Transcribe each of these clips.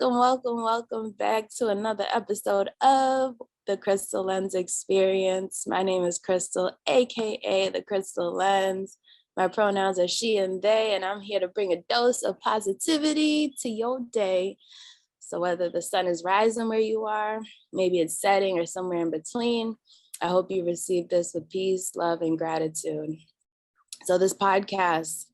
welcome back to another episode of the Crystal Lens Experience. My name is Crystal, aka the Crystal Lens. My pronouns are she and they, and I'm here to bring a dose of positivity to your day. So whether the sun is rising where you are, maybe it's setting or somewhere in between, I hope you receive this with peace, love, and gratitude. So this podcast,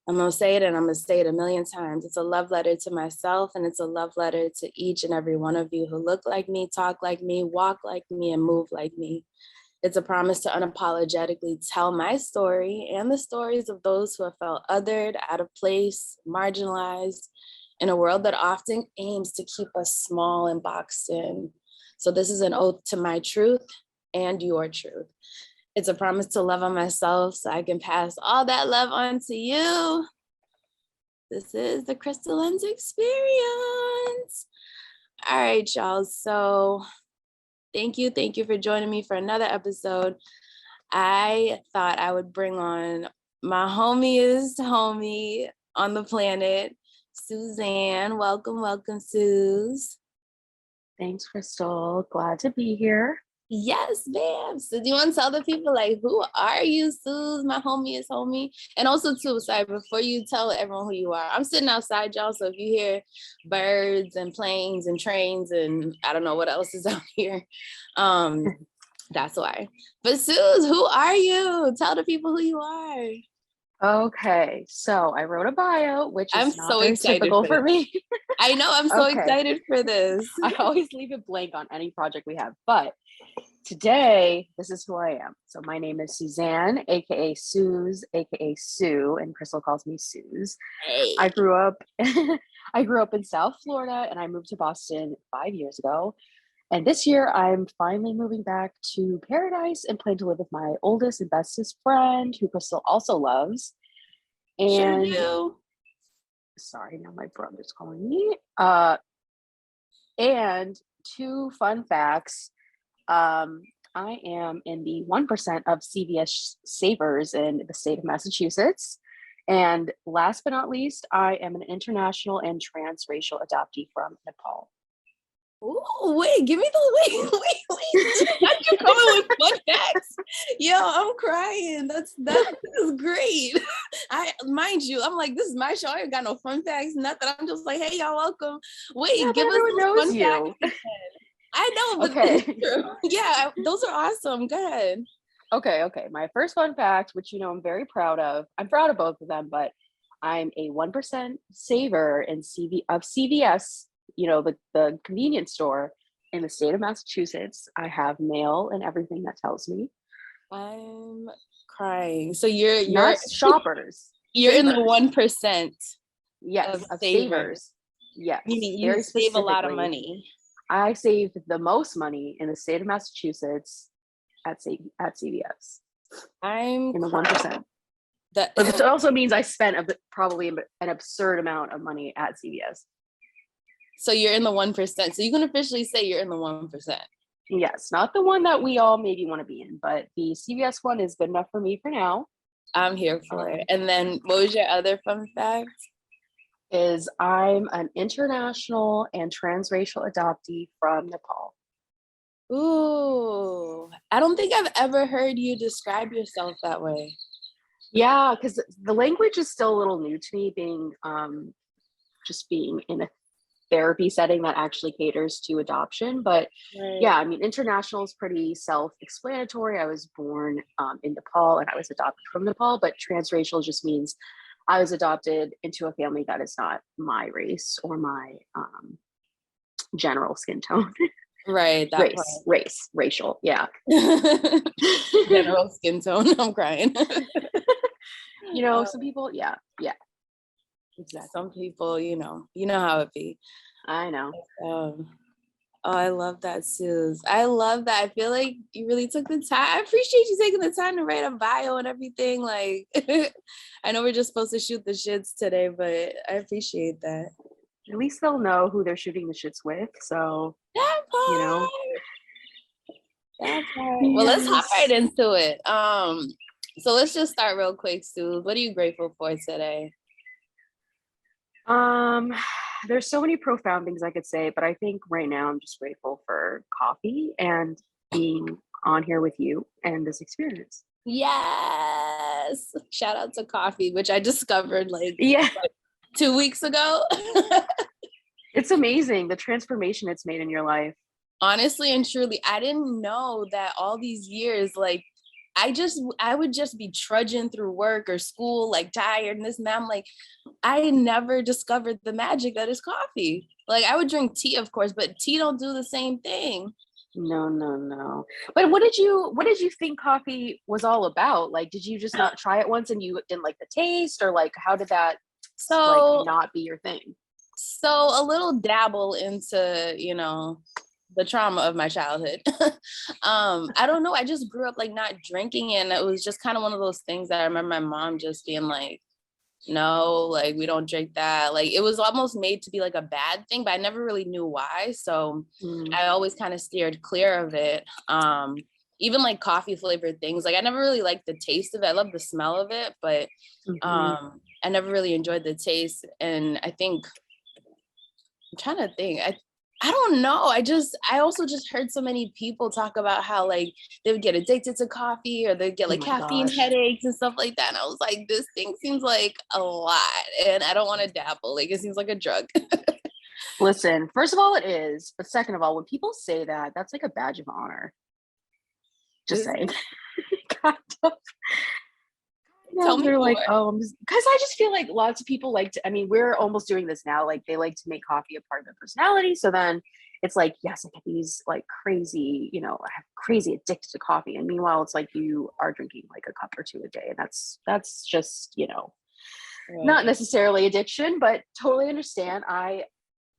I'm going to say it and I'm going to say it a million times. It's a love letter to myself, and it's a love letter to each and every one of you who look like me, talk like me, walk like me, and move like me. It's a promise to unapologetically tell my story and the stories of those who have felt othered, out of place, marginalized, in a world that often aims to keep us small and boxed in. So this is an oath to my truth and your truth. It's a promise to love on myself so I can pass all that love on to you. This is the Crystal Lens Experience. All right, y'all. So thank you for joining me for another episode. I thought I would bring on my homiest homie on the planet, Suzanne. Welcome, Suze. Thanks, Crystal. Glad to be here. Yes, ma'am. So do you want to tell the people, like, who are you, Suze, my homiest homie? And also, too, sorry, before you tell everyone who you are, I'm sitting outside, y'all, so if you hear birds and planes and trains and I don't know what else is out here, that's why. But Suze, who are you? Tell the people who you are. Okay, so I wrote a bio, which is not so very excited typical for me. I know, I'm so excited for this. I always leave it blank on any project we have, but today, this is who I am. So my name is Suzanne, aka Suze, aka Sue, and Crystal calls me Suze. Hey. I grew up in South Florida, and I moved to Boston 5 years ago. And this year, I'm finally moving back to Paradise and plan to live with my oldest and bestest friend, who Crystal also loves. And sure do. Sorry, now my brother's calling me. And two fun facts. I am in the 1% of CVS savers in the state of Massachusetts. And last but not least, I am an international and transracial adoptee from Nepal. Oh, wait, give me the wait. Not you coming with fun facts. Yo, I'm crying. That is great. Mind you, I'm like, this is my show. I ain't got no fun facts, nothing. I'm just like, hey, y'all, welcome. Wait, yeah, give us those fun facts. I know, but okay. Yeah, those are awesome. Go ahead. Okay. My first fun fact, which I'm very proud of. I'm proud of both of them, but I'm a 1% saver in CVS. The convenience store in the state of Massachusetts. I have mail and everything that tells me. I'm crying. So you're not shoppers. You're savers. in the 1%. Yes, of savers. Yes, meaning you save a lot of money. I saved the most money in the state of Massachusetts at CVS. I'm in the 1%. But it also means I spent probably an absurd amount of money at CVS. So you're in the 1%. So you can officially say you're in the 1%. Yes, not the one that we all maybe want to be in, but the CVS one is good enough for me for now. I'm here for it. And then what was your other fun fact? Is I'm an international and transracial adoptee from Nepal. Ooh, I don't think I've ever heard you describe yourself that way. Yeah, because the language is still a little new to me, being in a therapy setting that actually caters to adoption. But right. Yeah, I mean, international is pretty self-explanatory. I was born in Nepal and I was adopted from Nepal, but transracial just means I was adopted into a family that is not my race or my general skin tone. Right. Racial. Yeah. General skin tone. I'm crying. Some people, yeah. Exactly. Some people, you know how it be. I know. Oh, I love that, Suze. I love that. I feel like you really took the time. I appreciate you taking the time to write a bio and everything. Like, I know we're just supposed to shoot the shits today, but I appreciate that. At least they'll know who they're shooting the shits with. So, that part. That part. Well, let's hop right into it. So let's just start real quick, Suze. What are you grateful for today? there's so many profound things I could say, but I think right now I'm just grateful for coffee and being on here with you and this experience. Yes. Shout out to coffee, which I discovered like Yeah, 2 weeks ago. it's amazing the transformation it's made in your life. Honestly and truly, I didn't know that all these years, like, I would just be trudging through work or school, like tired and this and that. I'm like, I never discovered the magic that is coffee. Like, I would drink tea, of course, but tea don't do the same thing. No, no, no. But what did you think coffee was all about? Like, did you just not try it once and you didn't like the taste, or like how did that like So, not be your thing? so a little dabble into, the trauma of my childhood. I don't know. I just grew up like not drinking, and it was just kind of one of those things that I remember my mom just being like, no, like we don't drink that. Like it was almost made to be like a bad thing, but I never really knew why. So Mm, I always kind of steered clear of it. Even like coffee flavored things. Like I never really liked the taste of it. I love the smell of it, but mhm. I never really enjoyed the taste. And I think I'm trying to think. I don't know. I also just heard so many people talk about how like they would get addicted to coffee or they'd get Oh like my caffeine gosh. headaches and stuff like that. And I was like, this thing seems like a lot and I don't want to dabble. Like it seems like a drug. Listen, first of all, it is, but second of all, when people say that, that's like a badge of honor. Just Is saying. Kind of. Tell No, me they're like, more. oh, because I just feel like lots of people like to, I mean, we're almost doing this now. Like, they like to make coffee a part of their personality. So then it's like, yes, I get these like crazy, I have crazy addicted to coffee. And meanwhile, it's like you are drinking like a cup or two a day. And that's just, not Right. necessarily addiction, but totally understand. I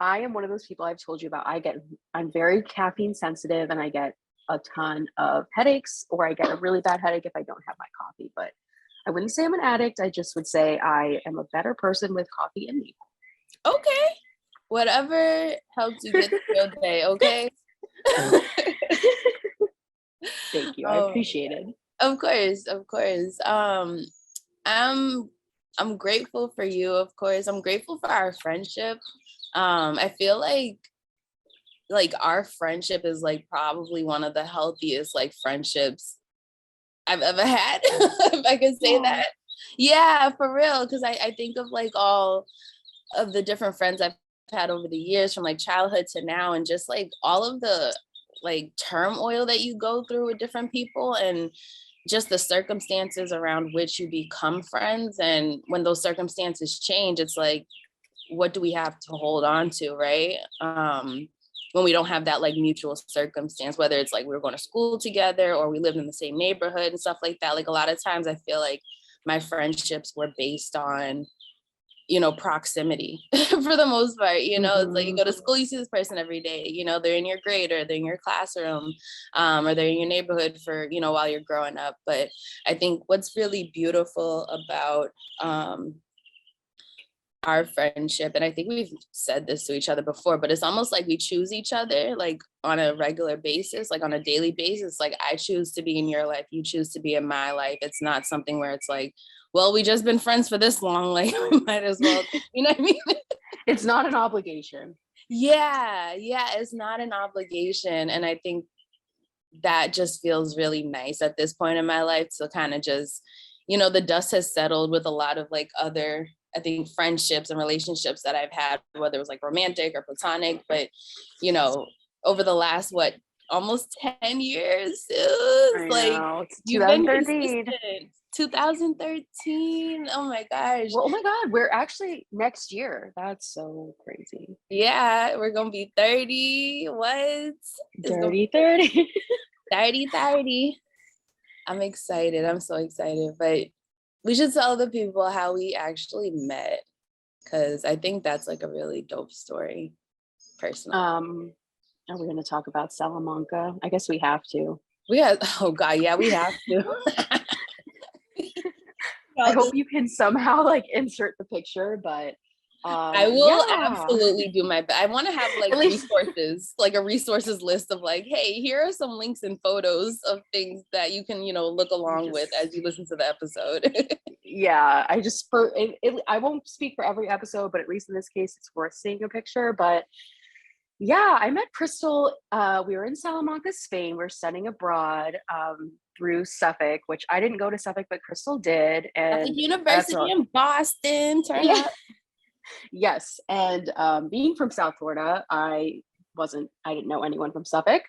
am one of those people I've told you about. I'm very caffeine sensitive and I get a ton of headaches, or I get a really bad headache if I don't have my coffee. But I wouldn't say I'm an addict. I just would say I am a better person with coffee in me. Okay. Whatever helps you get through your day, okay? Thank you. I Oh, appreciate it. of course, of course. I'm I'm grateful for you, of course. I'm grateful for our friendship. I feel like our friendship is like probably one of the healthiest like friendships I've ever had, if I could say Oh, that. Yeah, for real. Cause I think of like all of the different friends I've had over the years from like childhood to now, and just like all of the like turmoil that you go through with different people and just the circumstances around which you become friends. And when those circumstances change, it's like, what do we have to hold on to, right? When we don't have that like mutual circumstance, whether it's like we were going to school together or we lived in the same neighborhood and stuff like that. Like a lot of times I feel like my friendships were based on proximity for the most part. It's like you mhm. go to school, you see this person every day, they're in your grade or they're in your classroom, or they're in your neighborhood for, while you're growing up. But I think what's really beautiful about our friendship, and I think we've said this to each other before, but it's almost like we choose each other like on a regular basis, like on a daily basis. Like I choose to be in your life, you choose to be in my life. It's not something where it's like, well, we just been friends for this long, like we might as well, you know what I mean? It's not an obligation. Yeah, it's not an obligation. And I think that just feels really nice at this point in my life to kind of just, the dust has settled with a lot of like other, I think, friendships and relationships that I've had, whether it was like romantic or platonic, but, you know, over the last, almost 10 years, it's I like know. It's you've been 2013. consistent. 2013. Oh my gosh. Well, oh my God, we're actually next year. That's so crazy. Yeah, we're gonna be 30. What? It's gonna Dirty 30. be 30. I'm excited. I'm so excited. But we should tell the people how we actually met, because I think that's like a really dope story, personally. um, are we going to talk about Salamanca? I guess we have to. We have, oh God, yeah, we have to. I All hope this- you can somehow like insert the picture, but I will Yeah. absolutely do my best. I want to have like At least resources, like a resources list of like, hey, here are some links and photos of things that you can, look along with as you listen to the episode. yeah, I just for I won't speak for every episode, but at least in this case, it's worth seeing a picture. But yeah, I met Crystal. We were in Salamanca, Spain. We're studying abroad through Suffolk, which I didn't go to Suffolk, but Crystal did, Catholic and that's University all. in Boston, turn Yeah, up. yes. And being from South Florida, I didn't know anyone from Suffolk.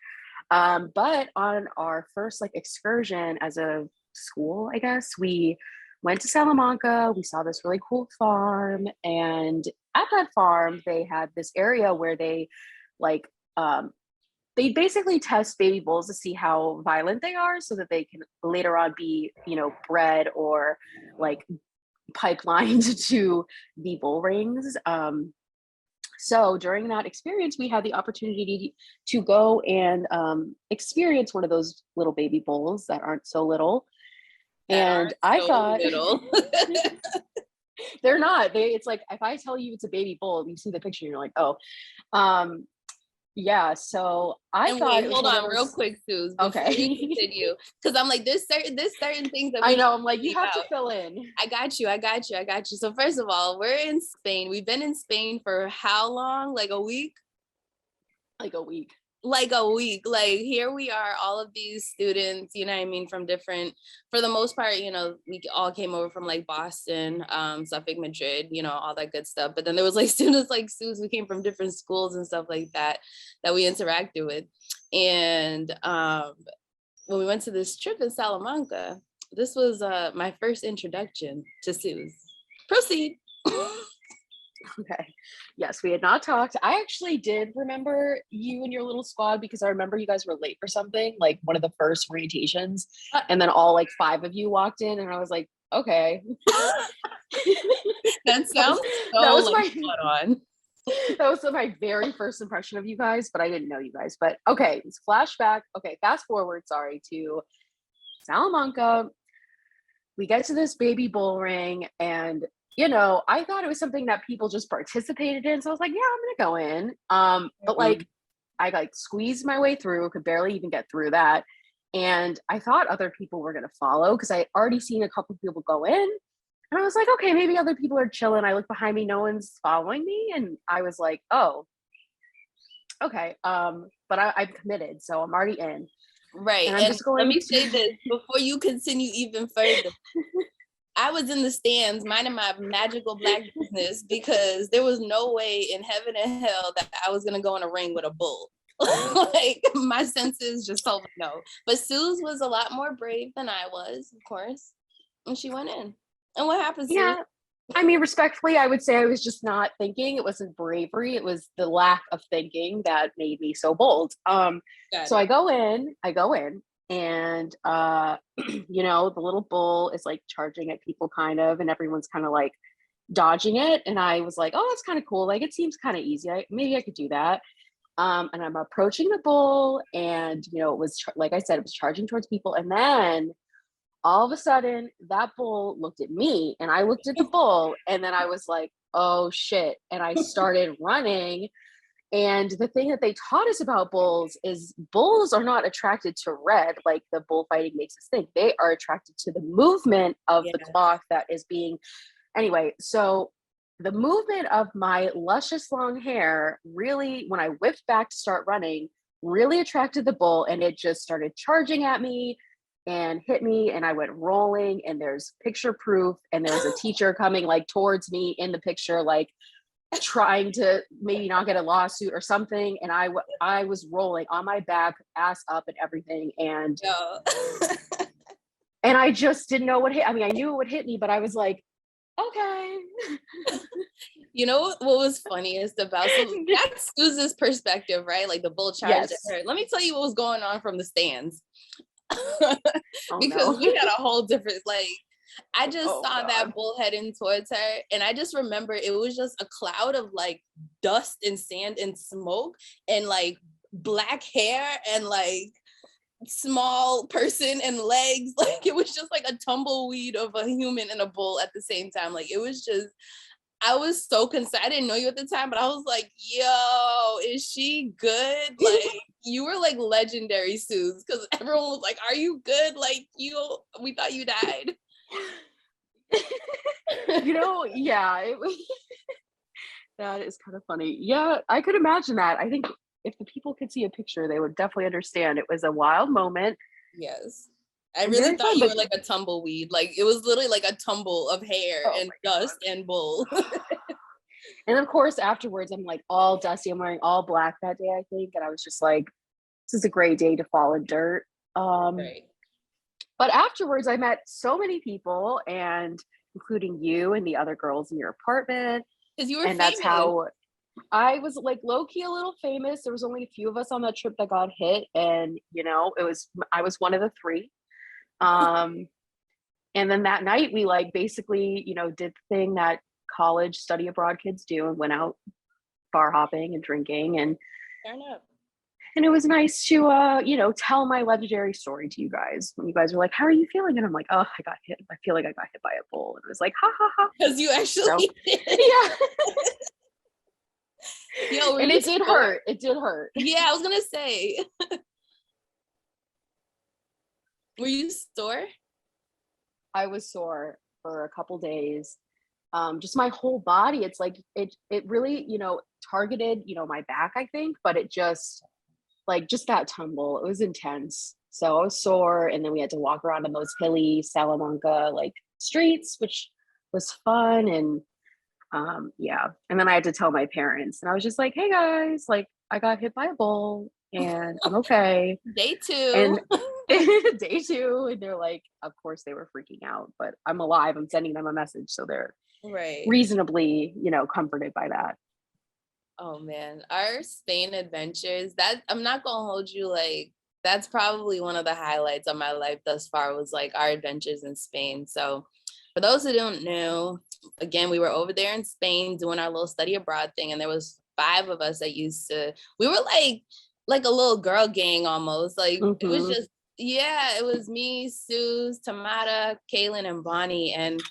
But on our first like excursion as a school, I guess, we went to Salamanca. We saw this really cool farm. And at that farm, they had this area where like, um, they basically test baby bulls to see how violent they are so that they can later on be, bred or like pipelined to the bull rings. So during that experience, we had the opportunity to go and experience one of those little baby bulls that aren't so little. That And aren't I so thought little. they're not. It's like if I tell you it's a baby bull, you see the picture, and you're like, oh, um, yeah. So I And thought wait, it was hold one of on real those. quick, Suze, before you Okay. continue. Because I'm like, there's certain things that I we need know. I'm to like, you leave have to out. fill in. I got you. So first of all, we're in Spain. We've been in Spain for how long? Like a week? Like a week. Like a week. Like here we are, all of these students, from different, for the most part, we all came over from like Boston, Suffolk, Madrid, all that good stuff. But then there was like students like Suze who came from different schools and stuff like that we interacted with. And when we went to this trip in Salamanca, this was my first introduction to Suze. Proceed. Okay. Yes, we had not talked. I actually did remember you and your little squad because I remember you guys were late for something, like one of the first orientations. Uh, And then all like five of you walked in, and I was like, okay. that That was sounds so that was like my spot on. that was my very first impression of you guys, but I didn't know you guys. But okay, it's flashback. Okay, fast forward, sorry, to Salamanca. We get to this baby bull ring, and I thought it was something that people just participated in. So I was like, yeah, I'm gonna go in. But like I like squeezed my way through, could barely even get through that. And I thought other people were gonna follow because I already seen a couple of people go in. And I was like, okay, maybe other people are chilling. I look behind me, no one's following me. And I was like, oh, okay. But I'm committed, so I'm already in. Right. And I'm And just let going me say to this before you continue even further. I was in the stands minding my magical black business because there was no way in heaven and hell that I was gonna go in a ring with a bull. Like my senses just told me no. But Suze was a lot more brave than I was, of course. And she went in. And what happened, Suze? yeah. I mean, respectfully, I would say I was just not thinking. It wasn't bravery. It was the lack of thinking that made me so bold. Got So it. I go in, and the little bull is like charging at people kind of, and everyone's kind of like dodging it. And I was like, oh, that's kind of cool. Like it seems kind of easy. Maybe I could do that. And I'm approaching the bull, and it was like I said, it was charging towards people, and then all of a sudden that bull looked at me and I looked at the bull, and then I was like, oh shit. And I started running. And the thing that they taught us about bulls is bulls are not attracted to red like the bullfighting makes us think. They are attracted to the movement of the Yeah. cloth that is being. Anyway, so the movement of my luscious long hair really, when I whipped back to start running, really attracted the bull, and it just started charging at me and hit me, and I went rolling, and there's picture proof, and there's a teacher coming like towards me in the picture, like trying to maybe not get a lawsuit or something. And I was rolling on my back, ass up and everything. Yo. And I just didn't know what hit. I mean, I knew it would hit me, but I was like, okay. You know what was funniest about, so that's Suze's perspective, right? Like the bull charged at Yes. her. Let me tell you what was going on from the stands. Oh Because no. we had a whole different, like, I just Oh saw God. that bull heading towards her, and I just remember it was just a cloud of like dust and sand and smoke and like black hair and like small person and legs. Like it was just like a tumbleweed of a human and a bull at the same time. Like it was just, I was so concerned. I didn't know you at the time, but I was like, yo, is she good? Like, you were like legendary, Suze, because everyone was like, are you good? Like, we thought you died. Yeah, that is kind of funny. Yeah, I could imagine that. I think if the people could see a picture, they would definitely understand. It was a wild moment. Yes. I And really very thought fun, you but were like a tumbleweed. Like, it was literally like a tumble of hair oh and my dust and bull. God. And of course, afterwards, I'm like all dusty. I'm wearing all black that day, I think. And I was just like, this is a great day to fall in dirt. Right. But afterwards, I met so many people, and including you and the other girls in your apartment. Because you were And that's famous. how I was like low key a little famous. There was only a few of us on that trip that got hit. And, I was one of the three. Um, and then that night we like basically, did the thing that college study abroad kids do and went out bar hopping and drinking. Fair enough. And it was nice to tell my legendary story to you guys when you guys were like, how are you feeling? And I'm like, oh, I got hit. I feel like I got hit by a bull. And it was like, ha ha ha. Because you actually So, did. yeah. Yo, And it did hurt. It did hurt. Yeah, I was gonna say. Were you sore? I was sore for a couple days. Just my whole body. It's like it really, targeted, my back, I think, but it just that tumble. It was intense. So I was sore, and then we had to walk around in those hilly Salamanca like streets, which was fun. And yeah. And then I had to tell my parents, and I was just like, hey guys, like I got hit by a bull and I'm okay. Day 2. And day 2, and they're like, of course they were freaking out, but I'm alive. I'm sending them a message, so they're Right. reasonably, comforted by that. Oh man, our Spain adventures, that I'm not gonna hold you, like that's probably one of the highlights of my life thus far, was like our adventures in Spain. So for those who don't know, again, we were over there in Spain doing our little study abroad thing, and there was 5 of us that we were like a little girl gang almost. Like It was just, yeah, it was me, Suze, Tamara, Kaylin, and Bonnie. And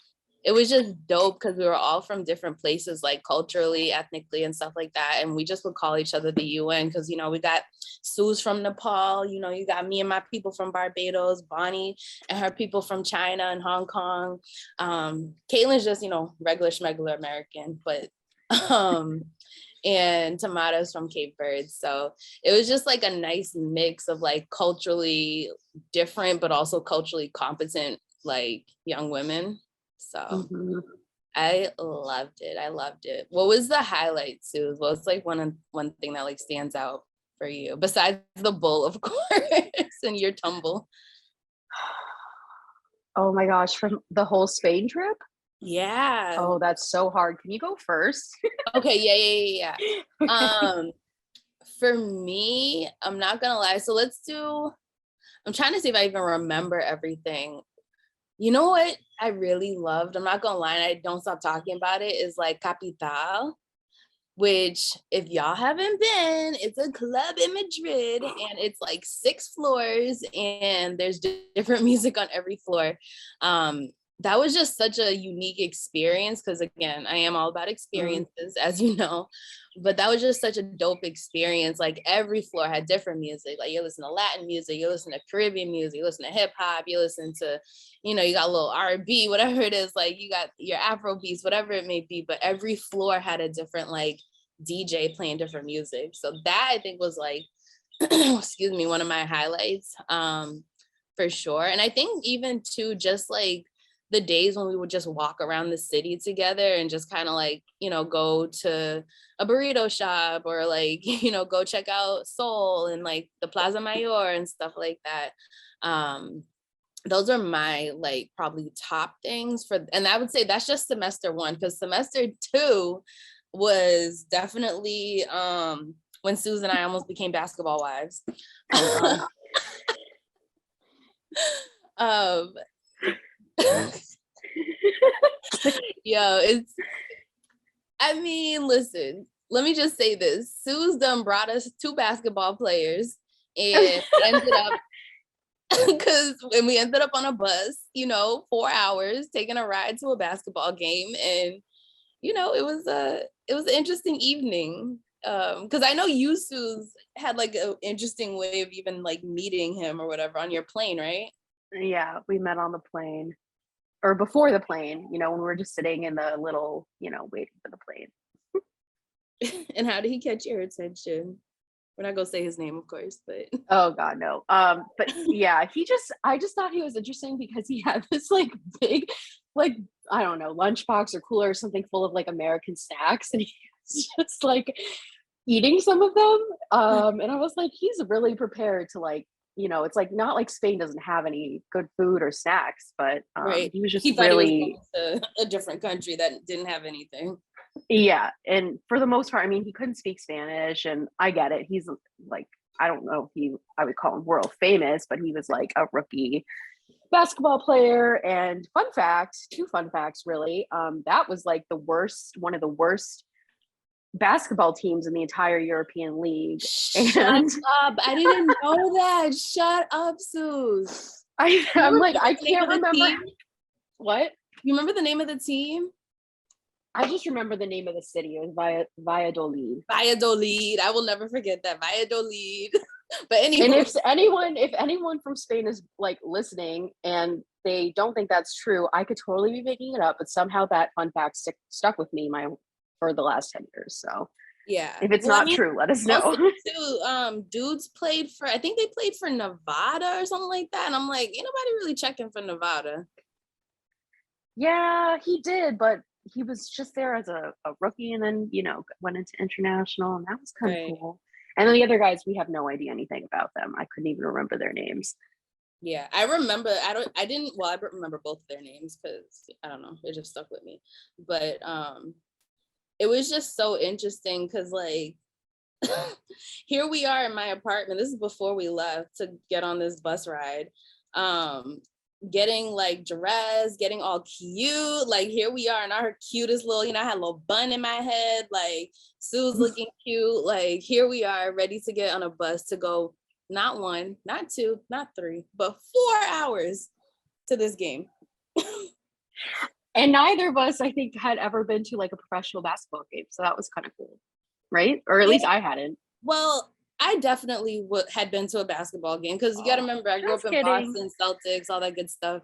it was just dope because we were all from different places, like culturally, ethnically, and stuff like that. And we just would call each other the UN because, we got Suze from Nepal, you got me and my people from Barbados, Bonnie and her people from China and Hong Kong. Caitlin's just, regular schmegular American, but and Tamara's from Cape Verde. So it was just like a nice mix of like culturally different, but also culturally competent, like young women. So I loved it. I loved it. What was the highlight, Sue? What's like one thing that like stands out for you besides the bull, of course, and your tumble? Oh my gosh, from the whole Spain trip? Yeah. Oh, that's so hard. Can you go first? Okay, yeah. Okay. For me, I'm not gonna lie. So I'm trying to see if I even remember everything. You know what I really loved? I'm not gonna lie, and I don't stop talking about it, is like Capital, which if y'all haven't been, it's a club in Madrid, and it's like 6 floors, and there's different music on every floor. That was just such a unique experience because, again, I am all about experiences, as you know, but that was just such a dope experience. Like every floor had different music. Like you listen to Latin music, you listen to Caribbean music, you listen to hip hop, you listen to, you got a little R&B, whatever it is, like you got your Afro beats, whatever it may be, but every floor had a different like DJ playing different music. So that I think was like, excuse me, one of my highlights for sure. And I think even too, just like the days when we would just walk around the city together and just kind of like, go to a burrito shop or like, go check out Seoul and like the Plaza Mayor and stuff like that. Those are my like probably top things and I would say that's just semester 1, because semester 2 was definitely when Susan and I almost became basketball wives. Listen, let me just say this. Sue's done brought us 2 basketball players, and ended up when we ended up on a bus, 4 hours taking a ride to a basketball game, and it was an interesting evening. Because I know Yusuf had like an interesting way of even like meeting him or whatever on your plane, right? Yeah, we met on the plane or before the plane, when we were just sitting in the little, waiting for the plane. And how did he catch your attention? We're not gonna say his name, of course, but Oh God, no. But yeah, I just thought he was interesting because he had this like big, like, I don't know, lunchbox or cooler or something full of like American snacks, and he was just like eating some of them. And I was like, he's really prepared to like, it's like not like Spain doesn't have any good food or snacks, but right. he was just He thought he was really, going to a different country that didn't have anything. yeah. And for the most part, I mean, he couldn't speak Spanish, and I get it. He's like, I don't know if I would call him world famous, but he was like a rookie basketball player. And two fun facts really. That was like one of the worst basketball teams in the entire European League. Shut up. I didn't know that. Shut up, Suze. I'm like, I can't remember. What? You remember the name of the team? I just remember the name of the city. It was Valladolid. Valladolid. I will never forget that. Valladolid. But anyway. And if anyone from Spain is like listening and they don't think that's true, I could totally be making it up, but somehow that fun fact stuck with me for the last 10 years. So yeah, if it's not true, let us know. Too, dudes I think they played for Nevada or something like that. And I'm like, ain't nobody really checking for Nevada. Yeah, he did, but he was just there as a rookie and then, went into international, and that was kind of cool. And then the other guys, we have no idea anything about them. I couldn't even remember their names. Yeah, I remember. I remember both of their names because I don't know, it just stuck with me. But it was just so interesting because like here we are in my apartment. This is before we left to get on this bus ride. Getting like dressed, getting all cute. Like here we are in our cutest little, I had a little bun in my head, like Sue's looking cute. Like here we are ready to get on a bus to go not 1, not 2, not 3, but 4 hours to this game. And neither of us, I think, had ever been to like a professional basketball game. So that was kind of cool. Right? Or at least I hadn't. Well, I definitely had been to a basketball game because you got to remember, I grew up in Boston, Celtics, all that good stuff.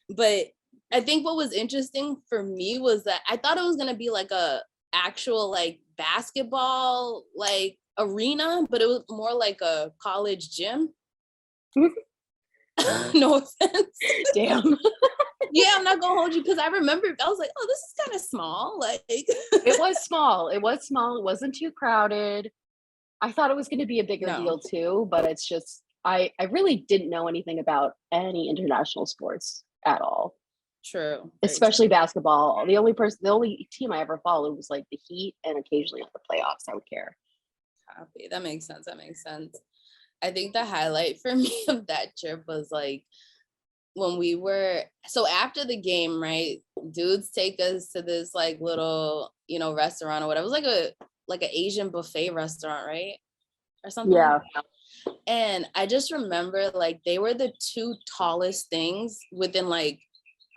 But I think what was interesting for me was that I thought it was going to be like a actual like basketball like arena, but it was more like a college gym. No offense. Damn. Yeah, I'm not gonna hold you because I remember I was like, oh, this is kind of small. Like it was small. It wasn't too crowded. I thought it was going to be a bigger deal too, but it's just I really didn't know anything about any international sports at all. True. Especially basketball. The only team I ever followed was like the Heat, and occasionally the playoffs I would care. Copy. That makes sense. I think the highlight for me of that trip was like when we were, so after the game, right, dudes take us to this like little, restaurant or whatever. It was like an Asian buffet restaurant, right? Or something. Yeah. Like that. And I just remember like they were the 2 tallest things within like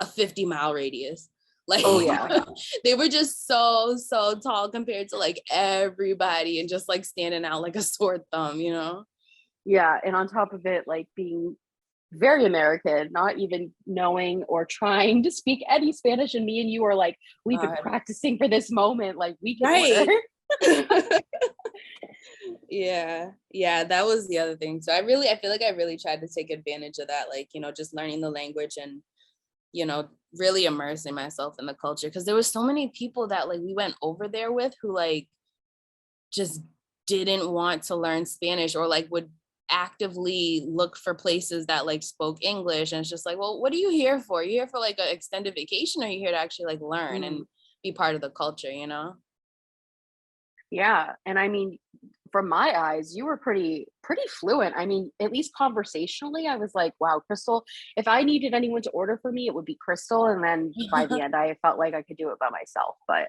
a 50-mile radius. Like, oh yeah. They were just so tall compared to like everybody and just like standing out like a sore thumb, Yeah. And on top of it, like being very American, not even knowing or trying to speak any Spanish. And me and you are like, we've been practicing for this moment. Like we can order. Yeah, that was the other thing. So I feel like I really tried to take advantage of that, like, just learning the language and, really immersing myself in the culture. Because there were so many people that like we went over there with who like just didn't want to learn Spanish or like would actively look for places that like spoke English. And it's just like, well, what are you here for? Are you here for like an extended vacation, or are you here to actually like learn and be part of the culture, Yeah. And I mean, from my eyes, you were pretty fluent. I mean, at least conversationally, I was like, wow, Crystal, if I needed anyone to order for me, it would be Crystal. And then by the end, I felt like I could do it by myself. But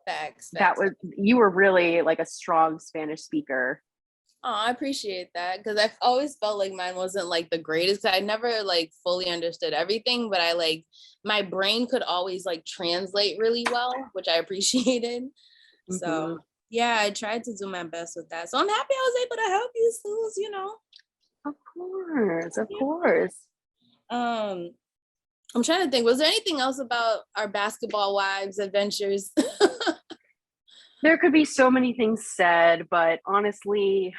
facts. you were really like a strong Spanish speaker. Oh, I appreciate that because I've always felt like mine wasn't like the greatest. 'Cause I never like fully understood everything, but I like my brain could always like translate really well, which I appreciated. So Hmm. yeah, I tried to do my best with that. So I'm happy I was able to help you, Suze, Of course, of Yeah. course. Um, I'm trying to think, was there anything else about our basketball wives adventures? There could be so many things said, but honestly,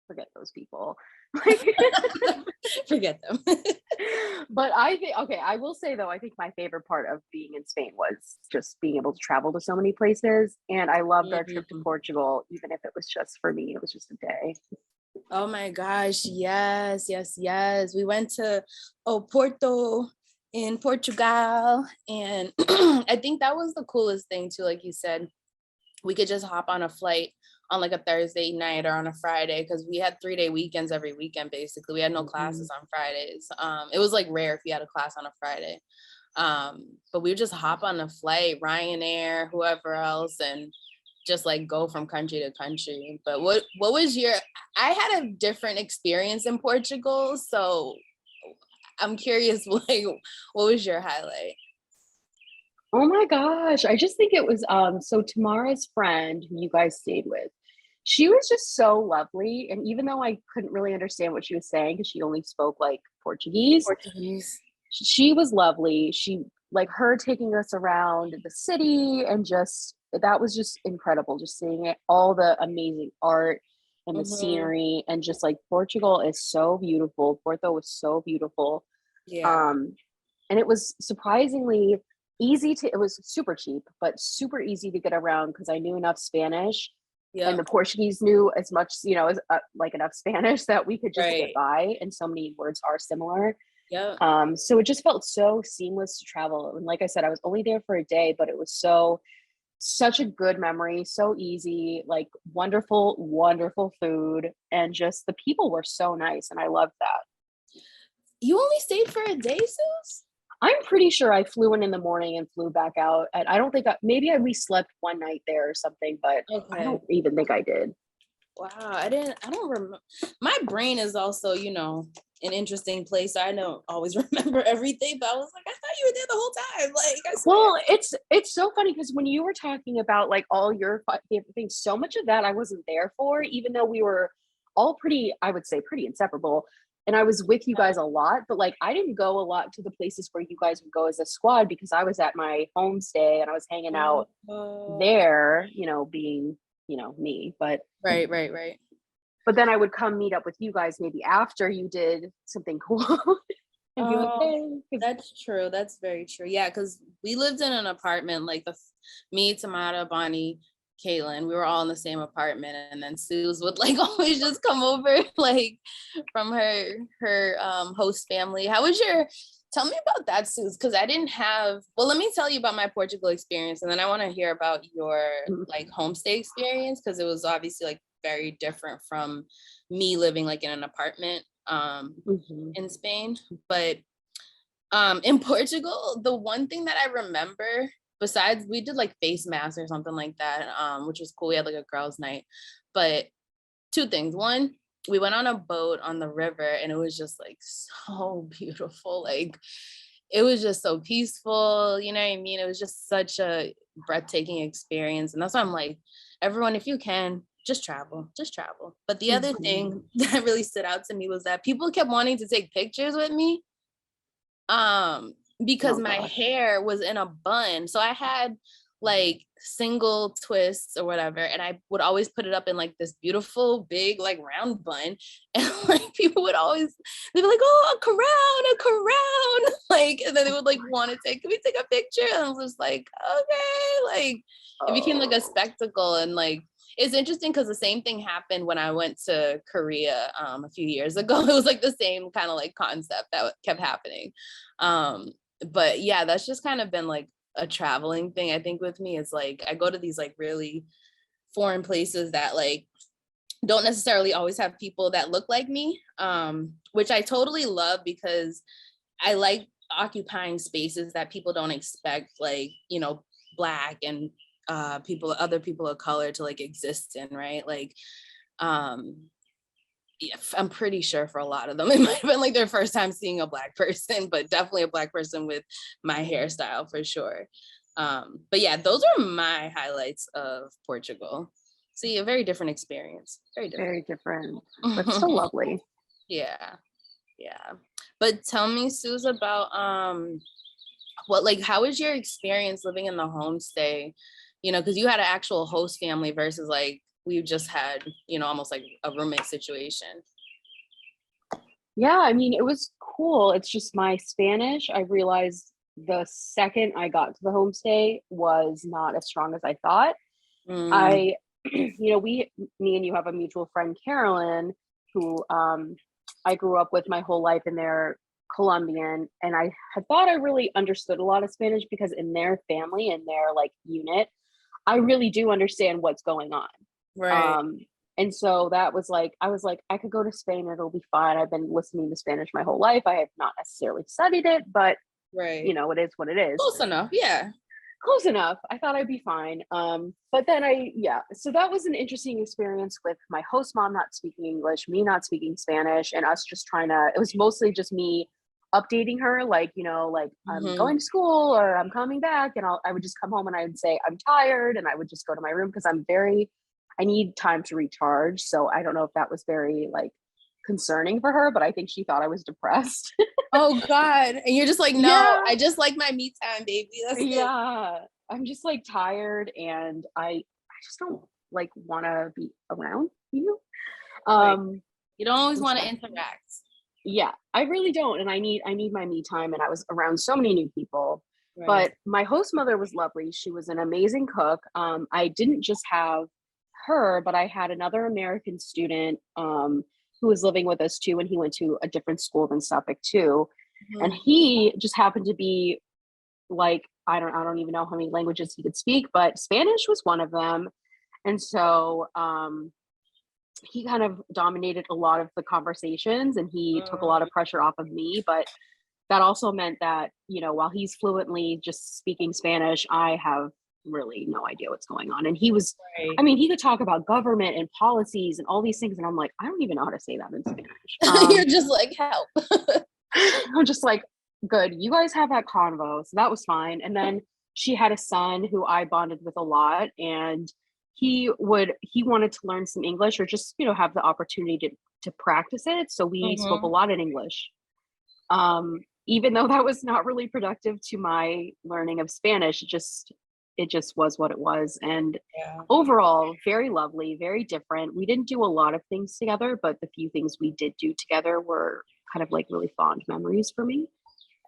forget those people. Like, Forget them. but I think, okay, I will say though, I think my favorite part of being in Spain was just being able to travel to so many places. And I loved our trip to Mhm. Portugal, even if it was just for me, it was just a day. Oh my gosh, yes, yes, yes. We went to Porto in Portugal, and I think that was the coolest thing too, like you said. We could just hop on a flight on like a Thursday night or on a Friday because we had 3-day weekends every weekend basically. We had no Mhm. classes on Fridays. It was like rare if you had a class on a Friday. But we would just hop on a flight, Ryanair, whoever else, and just like go from country to country. But what was your I had a different experience in Portugal, so I'm curious like what was your highlight? Oh my gosh. I just think it was so Tamara's friend who you guys stayed with. She was just so lovely. And even though I couldn't really understand what she was saying because she only spoke like Portuguese, Portuguese. she was lovely. She like her taking us around the city and just that was just incredible. Just seeing it, all the amazing art and the Hmm. scenery and just like Portugal is so beautiful. Porto was so beautiful. Yeah. Um, and it was surprisingly easy to it was super cheap, but super easy to get around because I knew enough Spanish and the Yep. Portuguese knew as much, as like enough Spanish that we could just get Right. by. And so many words are similar. Yep. So it just felt so seamless to travel. And like I said, I was only there for a day, but it was such a good memory, so easy, like wonderful, wonderful food. And just the people were so nice. And I loved that. You only stayed for a day, Sus? I'm pretty sure I flew in the morning and flew back out. And I don't think we slept one night there or something, but I Okay. don't even think I did. Wow. I don't remember. My brain is also, an interesting place. So I don't always remember everything, but I was like, I thought you were there the whole time. Like, I swear. Well, it's so funny because when you were talking about like all your favorite things, so much of that I wasn't there for, even though we were all pretty, I would say, pretty inseparable. And I was with you guys a lot, but like I didn't go a lot to the places where you guys would go as a squad because I was at my homestay and I was hanging out Oh, there, being, me. right, right, right. But then I would come meet up with you guys maybe after you did something cool and be like, Oh, hey, 'cause that's true. That's very true. Yeah, because we lived in an apartment, like me, Tamara, Bonnie, Caitlin, we were all in the same apartment, and then Suze would like always just come over, like from her host family. How was your? Tell me about that, Suze, because I didn't have. Well, let me tell you about my Portugal experience, and then I want to hear about your like homestay experience because it was obviously like very different from me living like in an apartment. Mhm. In Spain. But in Portugal, the one thing that I remember, besides we did like face masks or something like that, which was cool. We had like a girls' night. But two things. One, we went on a boat on the river and it was just like so beautiful. Like it was just so peaceful, you know what I mean? It was just such a breathtaking experience. And that's why I'm like, everyone, if you can, just travel, just travel. But the other Mhm. thing that really stood out to me was that people kept wanting to take pictures with me because Oh my gosh. hair was in a bun. So I had like single twists or whatever, and I would always put it up in like this beautiful big like round bun. And like people would always they'd be like, oh, a crown, like, and then they would like want to take, can we take a picture? And I was just like, okay, like it became like a Oh. spectacle. And like it's interesting because the same thing happened when I went to Korea a few years ago. It was like the same kind of like concept that kept happening. Um, but yeah, that's just kind of been like a traveling thing. I think with me is like I go to these like really foreign places that like don't necessarily always have people that look like me, which I totally love because I like occupying spaces that people don't expect, like, black and other people of color to like exist in, right? Like Yeah, I'm pretty sure for a lot of them, it might have been like their first time seeing a Black person, but definitely a Black person with my hairstyle for sure. But yeah, those are my highlights of Portugal. See, a very different experience. Very different. Very different, but still lovely. Yeah. Yeah. But tell me, Suze, about how was your experience living in the homestay? You know, because you had an actual host family versus like we just had, you know, almost like a roommate situation. Yeah, I mean, it was cool. It's just my Spanish, I realized the second I got to the homestay was not as strong as I thought. Mm, I, me and you have a mutual friend, Carolyn, who I grew up with my whole life, and they're Colombian. And I had thought I really understood a lot of Spanish because in their family, in their like unit, I really do understand what's going on. right, Um, and so that was like, I was like, I could go to Spain, it'll be fine. I've been listening to Spanish my whole life. I have not necessarily studied it, but right. it is what it is. Close enough, yeah. Close enough. I thought I'd be fine. But then so that was an interesting experience with my host mom not speaking English, me not speaking Spanish, and us just it was mostly just me updating her, like, I'm Mm-hmm. going to school or I'm coming back. And I would just come home and I would say, I'm tired. And I would just go to my room because I need time to recharge. So I don't know if that was very like concerning for her, but I think she thought I was depressed. Oh God. And you're just like, no, Yeah. I just like my me time, baby. That's it. Yeah, I'm just like tired, and I just don't like want to be around you. Right. Um You don't always and want to so interact. yeah, I really don't, and I need my me time, and I was around so many new people. Right. But my host mother was lovely. She was an amazing cook. I didn't just have her, but I had another American student who was living with us too, and he went to a different school than Suffolk too. And Mhm. he just happened to be like, I don't even know how many languages he could speak, but Spanish was one of them. And so he kind of dominated a lot of the conversations, and he took a lot of pressure off of me. But that also meant that, while he's fluently just speaking Spanish, I have really no idea what's going on. And Right. he could talk about government and policies and all these things. And I'm like, I don't even know how to say that in Spanish. You're just like, help. I'm just like, good, you guys have that convo. So that was fine. And then she had a son who I bonded with a lot, and he wanted to learn some English, or just, have the opportunity to practice it. So we spoke a Mhm. lot in English. Even though that was not really productive to my learning of Spanish, it just was what it was. And Yeah. overall, very lovely, very different. We didn't do a lot of things together, but the few things we did do together were kind of like really fond memories for me.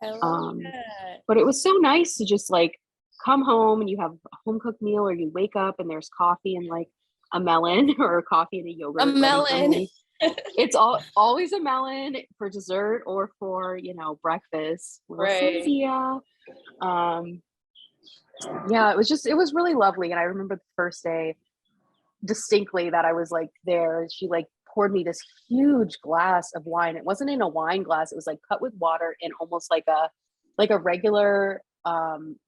I love Um, that. but it was so nice to just like come home and you have a home cooked meal, or you wake up and there's coffee and like a melon or coffee and a A yogurt ready for melon. me. It's always a melon for dessert or for, breakfast, little Right. sandía. Um, yeah, it was really lovely. And I remember the first day distinctly that I was like there. She like poured me this huge glass of wine. It wasn't in a wine glass. It was like cut with water in almost like a regular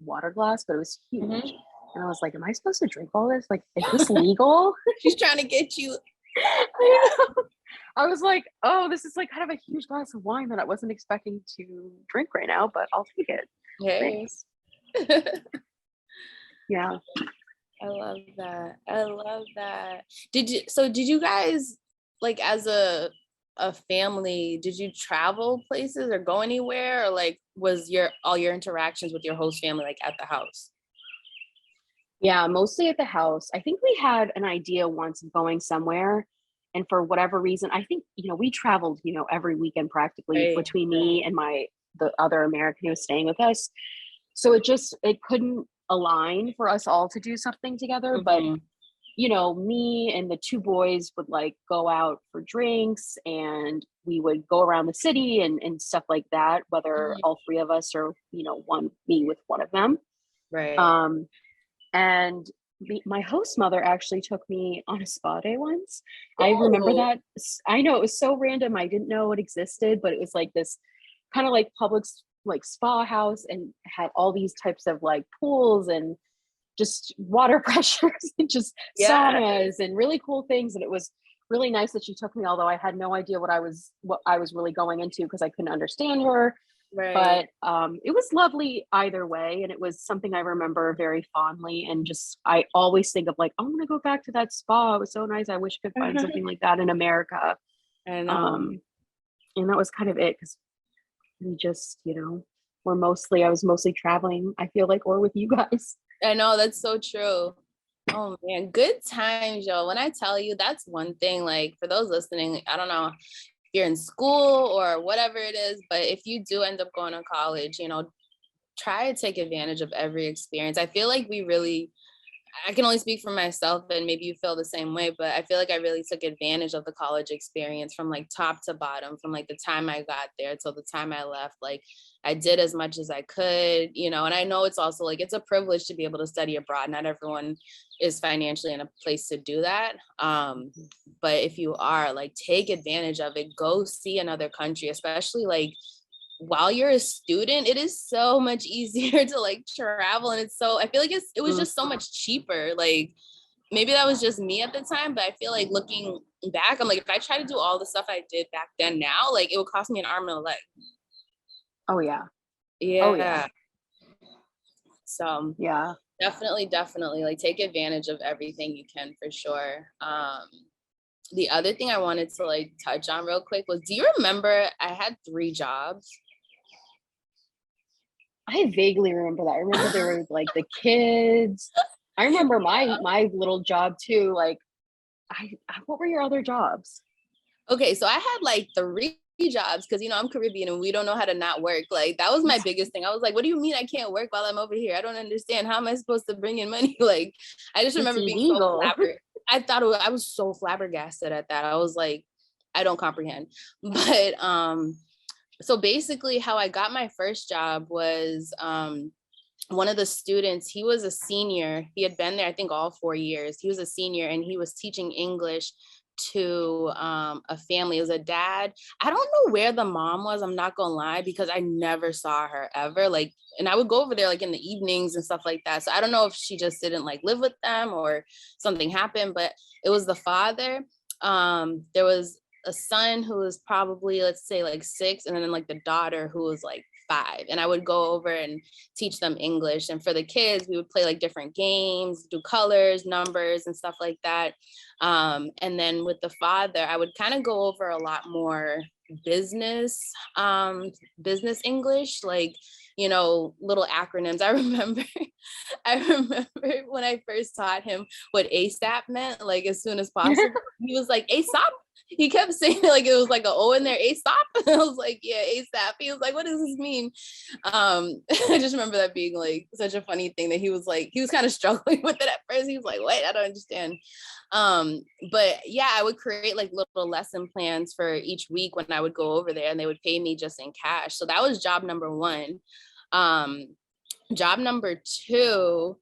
water glass, but it was huge. Mhm. And I was like, am I supposed to drink all this? Like, is this legal? She's trying to get you. I know. I was like, oh, this is like kind of a huge glass of wine that I wasn't expecting to drink right now, but I'll take it. Hey. Thanks. Yeah. I love that. I love that. Did you guys like as a family, did you travel places or go anywhere, or like was your all your interactions with your host family like at the house? Yeah, mostly at the house. I think we had an idea once of going somewhere. And for whatever reason, I think, we traveled, every weekend practically Right. between me and the other American who was staying with us. So it couldn't align for us all to do something together. But, Mhm. me and the two boys would like go out for drinks, and we would go around the city and stuff like that, whether Mhm. all three of us or, me with one of them. Right. Um, and my host mother actually took me on a spa day once. I remember Oh, that. I know it was so random. I didn't know it existed, but it was like this kind of like public like spa house, and had all these types of like pools and just water pressures and just yeah. saunas and really cool things. And it was really nice that she took me, although I had no idea what I was really going into because I couldn't understand her. Right. But it was lovely either way, and it was something I remember very fondly. And just I always think of like, I want to go back to that spa. It was so nice. I wish I could find something like that in America. I know. Um, and that was kind of it because we just, I was mostly traveling. I feel like, or with you guys. I know, that's so true. Oh man, good times, yo. When I tell you, that's one thing. Like for those listening, I don't know if you're in school or whatever it is, but if you do end up going to college, try to take advantage of every experience. I feel like I can only speak for myself, and maybe you feel the same way, but I feel like I really took advantage of the college experience from like top to bottom, from like the time I got there till the time I left. Like I did as much as I could, and I know it's also like it's a privilege to be able to study abroad. Not everyone is financially in a place to do that. But if you are, like, take advantage of it, go see another country, especially like while you're a student. It is so much easier to like travel, and I feel like it was just so much cheaper. Like maybe that was just me at the time, but I feel like looking back, I'm like, if I try to do all the stuff I did back then now, like it would cost me an arm and a leg. Oh yeah. Oh yeah. Yeah. So Yeah. definitely like take advantage of everything you can for sure. The other thing I wanted to like touch on real quick was, do you remember I had 3 jobs? I vaguely remember that. I remember there were like the kids. I remember my little job too. Like, what were your other jobs? Okay, so I had like 3 jobs because I'm Caribbean and we don't know how to not work. Like that was my biggest thing. I was like, what do you mean I can't work while I'm over here? I don't understand. How am I supposed to bring in money? Like I just It's remember being so illegal. flabbergasted. I was so flabbergasted at that. I was like, I don't comprehend. But so basically how I got my first job was one of the students, he was a senior. He had been there, I think, all 4 years. He was a senior and he was teaching English to a family. It was a dad. I don't know where the mom was, I'm not gonna lie, because I never saw her ever. Like, and I would go over there like in the evenings and stuff like that. So I don't know if she just didn't like live with them or something happened, but it was the father. There was a son who was probably, let's say, like 6, and then like the daughter who was like 5. And I would go over and teach them English. And for the kids, we would play like different games, do colors, numbers, and stuff like that. And then with the father, I would kind of go over a lot more business, business English, like, little acronyms. I remember when I first taught him what ASAP meant, like as soon as possible. He was like, ASAP. He kept saying it like it was like an O in there, ASAP. I was like, yeah, ASAP. He was like, what does this mean? I just remember that being like such a funny thing that he was kind of struggling with it at first. He was like, wait, I don't understand. But yeah, I would create like little lesson plans for each week when I would go over there, and they would pay me just in cash. So that was job number 1. Job number 2,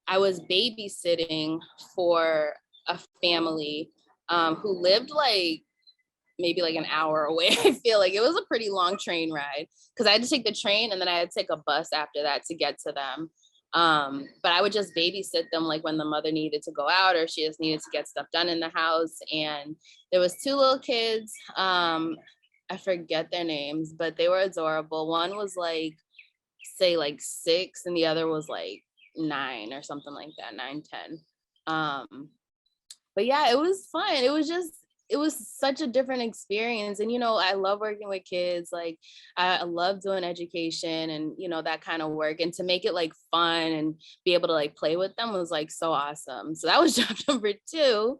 I was babysitting for a family who lived like maybe like an hour away. I feel like it was a pretty long train ride because I had to take the train and then I had to take a bus after that to get to them. But I would just babysit them like when the mother needed to go out or she just needed to get stuff done in the house. And there was 2 little kids. I forget their names, but they were adorable. One was like, say like 6, and the other was like 9 or something like that, 9, 10. But yeah, it was fun. It was such a different experience. And, I love working with kids. Like I love doing education and, that kind of work, and to make it like fun and be able to like play with them was like so awesome. So that was job number 2.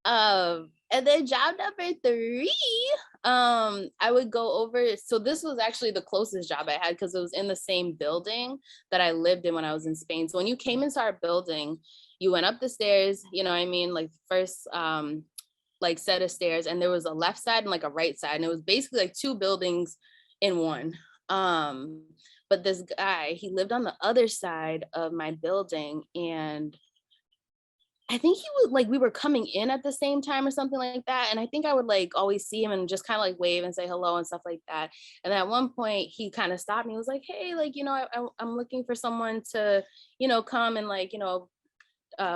And then job number 3, I would go over. So this was actually the closest job I had because it was in the same building that I lived in when I was in Spain. So when you came into our building, you went up the stairs, like first like set of stairs, and there was a left side and like a right side, and it was basically like 2 buildings in one. But this guy, he lived on the other side of my building, and I think he was like, we were coming in at the same time or something like that. And I think I would like always see him and just kind of like wave and say hello and stuff like that. And then at one point he kind of stopped me. He was like, hey, like, I'm looking for someone to, come and like,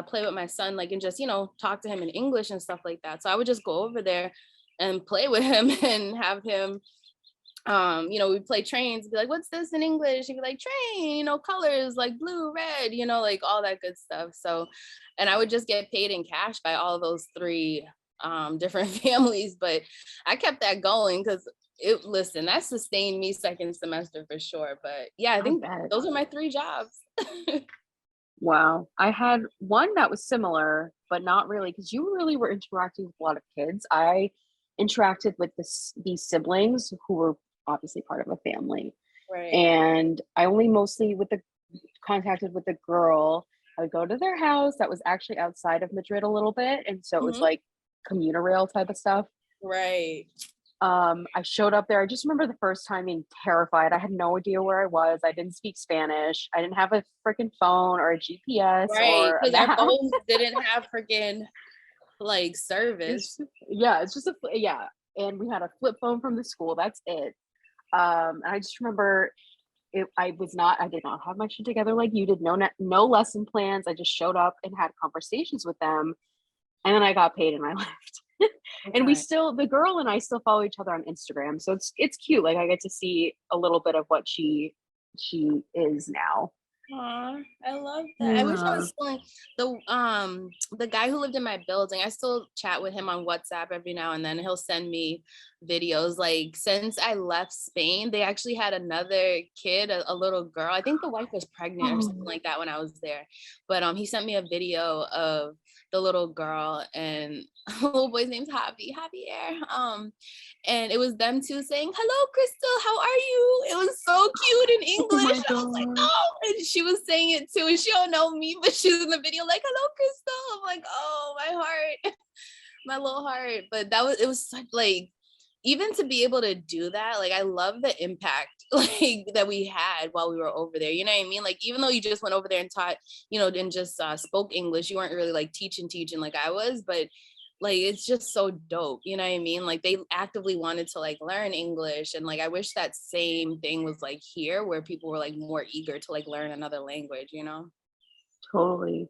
play with my son, like, and just, talk to him in English and stuff like that. So I would just go over there and play with him and have him, we'd play trains, be like, what's this in English? He'd be like, train, colors like blue, red, like all that good stuff. So, and I would just get paid in cash by all those three different families. But I kept that going because that sustained me second semester for sure. But yeah, I think those are my three jobs. Wow. I had one that was similar, but not really, because you really were interacting with a lot of kids. I interacted with these siblings who were obviously part of a family. Right. And I only mostly contacted with the girl. I would go to their house that was actually outside of Madrid a little bit. And so it was like commuter rail type of stuff. Right. I showed up there. I just remember the first time being terrified. I had no idea where I was. I didn't speak Spanish. I didn't have a freaking phone or a GPS. Right, because our phones didn't have freaking like service. It's just and we had a flip phone from the school. That's it. And I just remember I did not have my shit together like you did. No lesson plans. I just showed up and had conversations with them, and then I got paid and I left. And the girl and I still follow each other on Instagram, so it's cute. Like I get to see a little bit of what she is now. Aw, I love that. Yeah. I wish I was still the guy who lived in my building. I still chat with him on WhatsApp every now and then. He'll send me videos. Like since I left Spain, they actually had another kid, a little girl. I think the wife was pregnant or something like that when I was there. But he sent me a video of the little girl, and the little boy's name's Javier. And it was them two saying, "Hello, Crystal, how are you?" It was so cute in English. I was like, "Oh," and she was saying it too, and she don't know me, but she's in the video like, "Hello, Crystal." I'm like, "Oh, my heart." My little heart. But it was such like, even to be able to do that, like I love the impact like that we had while we were over there. You know what I mean? Like even though you just went over there and taught, and just spoke English, you weren't really like teaching like I was, but like it's just so dope. You know what I mean? Like they actively wanted to like learn English, and like I wish that same thing was like here, where people were like more eager to like learn another language. Totally.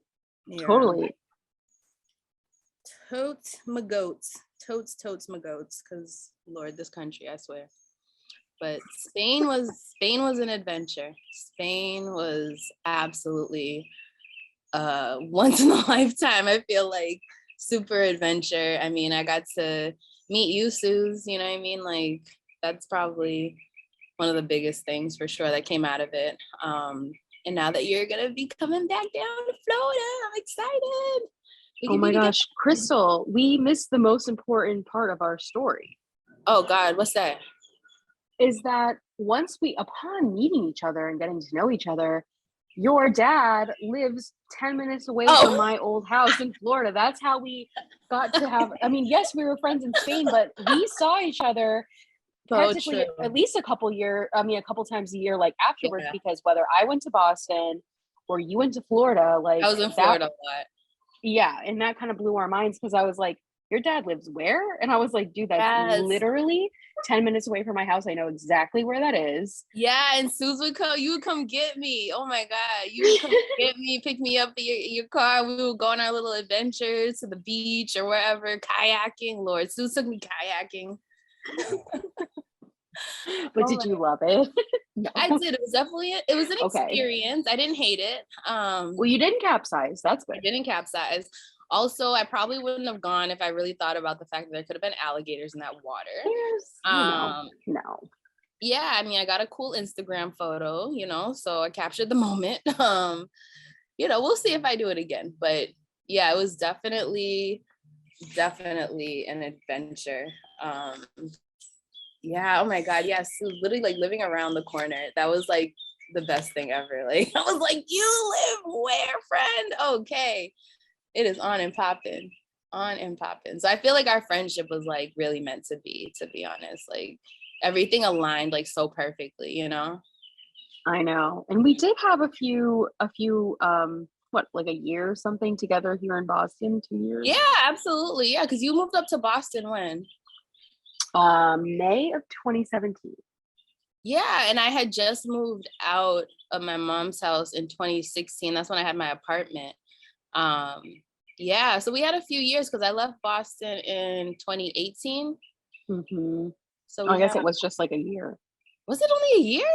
Totes my goats. Totes my goats. Because Lord, this country, I swear. But Spain was an adventure. Spain was absolutely once in a lifetime. I feel like super adventure. I mean, I got to meet you, Suze. You know what I mean? Like that's probably one of the biggest things for sure that came out of it. And now that you're gonna be coming back down to Florida, I'm excited. Oh my gosh, Crystal, we missed the most important part of our story. Oh God, what's that? Is that upon meeting each other and getting to know each other, your dad lives 10 minutes away from my old house in Florida. That's how we got to have, I mean, yes, we were friends in Spain, but we saw each other practically at least a couple times a year, like afterwards, because whether I went to Boston or you went to Florida, like I was in Florida a lot. Yeah, and that kind of blew our minds because I was like, your dad lives where? And I was like, dude, that's literally 10 minutes away from my house. I know exactly where that is. Yeah, and Suze you would come get me. Oh my God, you would come get me, pick me up in your car. We would go on our little adventures to the beach or wherever, kayaking. Lord, Suze took me kayaking. But did you love it? No. I did. It was definitely an experience. I didn't hate it. Well, you didn't capsize. That's good. I didn't capsize. Also, I probably wouldn't have gone if I really thought about the fact that there could have been alligators in that water. No. Yeah, I mean, I got a cool Instagram photo, so I captured the moment. We'll see if I do it again. But yeah, it was definitely an adventure. Yeah, oh my God, yes, it was literally like living around the corner. That was like the best thing ever. Like I was like, you live where, friend? Okay. It is on and popping. So I feel like our friendship was like really meant to be honest. Like everything aligned like so perfectly, I know. And we did have a few like a year or something together here in Boston, 2 years? Yeah, absolutely. Yeah, because you moved up to Boston when? May of 2017. Yeah, and I had just moved out of my mom's house in 2016. That's when I had my apartment. Um, yeah, so we had a few years because I left Boston in 2018. Mm-hmm. So Oh, we I guess had, it was just like a year. was it only a year?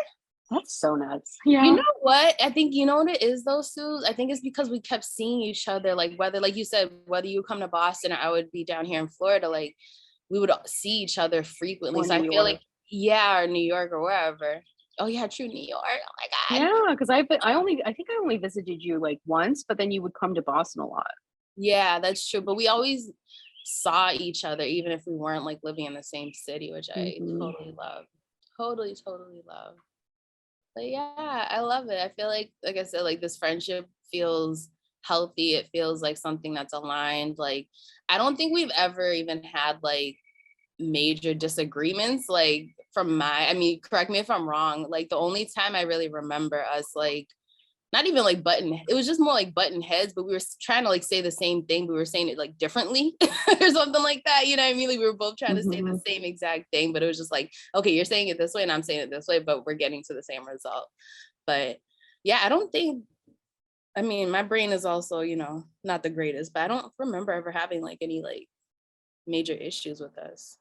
That's so nuts. You Yeah. know what? I think you know what it is though, Sue? I think it's because we kept seeing each other, like whether, like you said, whether you come to Boston or I would be down here in Florida, like we would see each other frequently. Or So New I feel like, York. yeah, or New York or wherever. Oh yeah, true, New York. Oh my God. Yeah, because I think I only visited you like once, but then you would come to Boston a lot. Yeah, that's true. But we always saw each other, even if we weren't like living in the same city, which I Mm-hmm. totally love. Totally, totally love. But yeah, I love it. I feel like I said, like this friendship feels healthy. It feels like something that's aligned. Like, I don't think we've ever even had like major disagreements. Like, I mean, correct me if I'm wrong. Like, the only time I really remember us, like, not even like it was just more like button heads, but we were trying to like say the same thing, but we were saying it like differently or something like that. You know what I mean? Like we were both trying to say Mm-hmm. the same exact thing, but it was just like, okay, you're saying it this way and I'm saying it this way, but we're getting to the same result. But yeah, I don't think, I mean, my brain is also, not the greatest, but I don't remember ever having like any like major issues with us.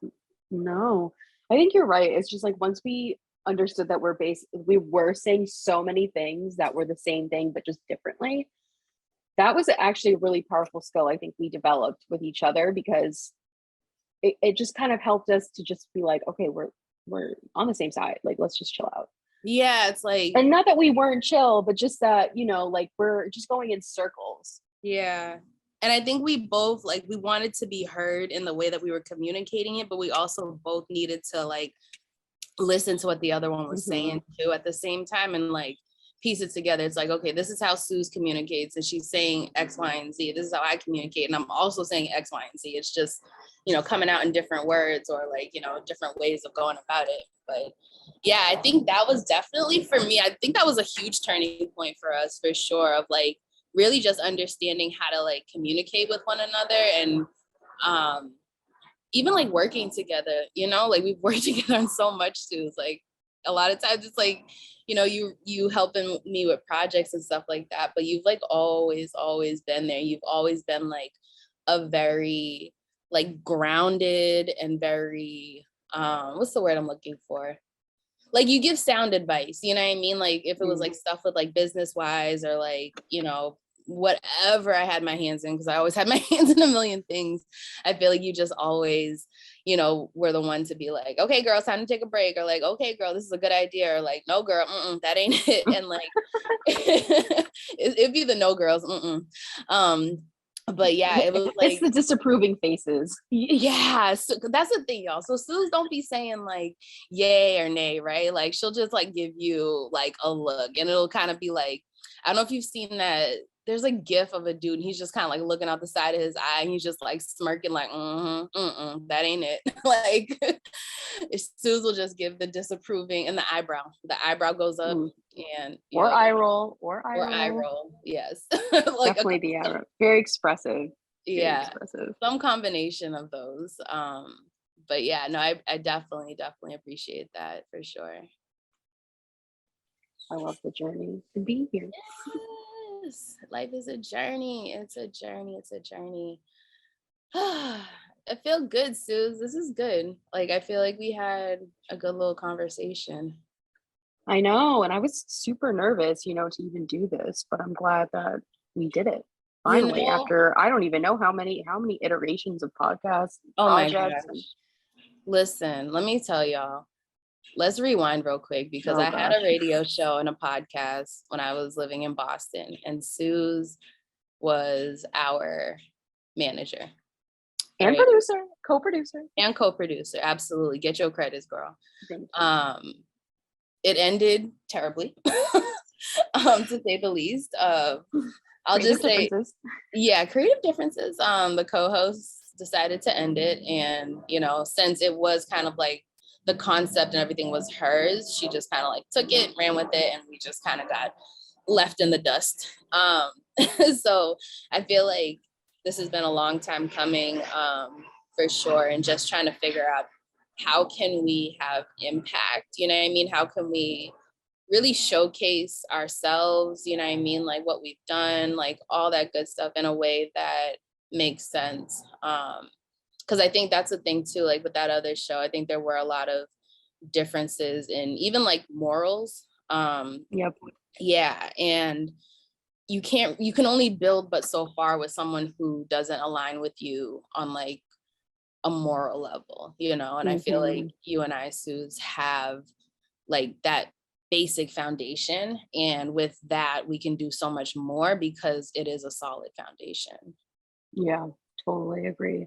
No, I think you're right. It's just like once we understood that we were saying so many things that were the same thing, but just differently. That was actually a really powerful skill I think we developed with each other because it just kind of helped us to just be like, okay, we're on the same side. Like, let's just chill out. Yeah, it's like, And not that we weren't chill, but just that, like we're just going in circles. yeah. And I think we both like we wanted to be heard in the way that we were communicating it, but we also both needed to like listen to what the other one was Mm-hmm. saying too at the same time and like piece it together. It's like, okay, this is how Suze communicates and she's saying X, Y, and Z. This is how I communicate. And I'm also saying X, Y, and Z. It's just, coming out in different words or like, different ways of going about it. But yeah, I think that was definitely for me, I think that was a huge turning point for us for sure of like really just understanding how to like communicate with one another and um even like working together, like we've worked together on so much too. It's like a lot of times it's like, you helping me with projects and stuff like that, but you've like always been there. You've always been like a very like grounded and very what's the word I'm looking for? Like you give sound advice, you know what I mean? Like if it was like stuff with like business wise or like, whatever I had my hands in, because I always had my hands in a million things. I feel like you just always, were the one to be like, okay, girl, it's time to take a break, or like, okay, girl, this is a good idea, or like, no, girl, that ain't it. And like, it'd be the no girls, but yeah, it was It's like, the disapproving faces. yeah, so that's the thing, y'all. So Suze don't be saying like yay or nay, right? Like she'll just like give you like a look and it'll kind of be like, I don't know if you've seen that. There's a gif of a dude and he's just kind of like looking out the side of his eye and he's just like smirking like, that ain't it. Like Suze will just give the disapproving and the eyebrow. The eyebrow goes up and Or eye roll. Or eye or eye roll. roll. Yes. Like Definitely the eye roll. Very expressive. Very yeah, expressive. some combination of those. But yeah, no, I definitely appreciate that for sure. I love the journey to be here. Yes, life is a journey. It's a journey. It's a journey. I feel good, Suze. This is good. Like I feel like we had a good little conversation. I know. And I was super nervous, to even do this, but I'm glad that we did it. You Finally, know? after I don't even know how many iterations of podcasts, Oh my projects. gosh. Listen, let me tell y'all. Let's rewind real quick because Oh I had a gosh. radio show and a podcast when I was living in Boston, and Suze was our manager. And Right? producer, co-producer. And co-producer. Absolutely. Get your credits, girl. Thank you. It ended terribly, to say the least. I'll Creative just say, differences. yeah, creative differences. The co-host decided to end it. And, since it was kind of like the concept and everything was hers, she just kind of like took it, ran with it, and we just kind of got left in the dust. So I feel like this has been a long time coming, for sure, and just trying to figure out how can we have impact, you know what I mean? How can we really showcase ourselves, you know what I mean? Like what we've done, like all that good stuff in a way that makes sense. Because I think that's the thing too, like with that other show, I think there were a lot of differences in even like morals. Yep. Yeah. And you can only build but so far with someone who doesn't align with you on like a moral level, you know? And I feel like you and I, Suze, have like that basic foundation. And with that, we can do so much more because it is a solid foundation. Yeah, totally agree.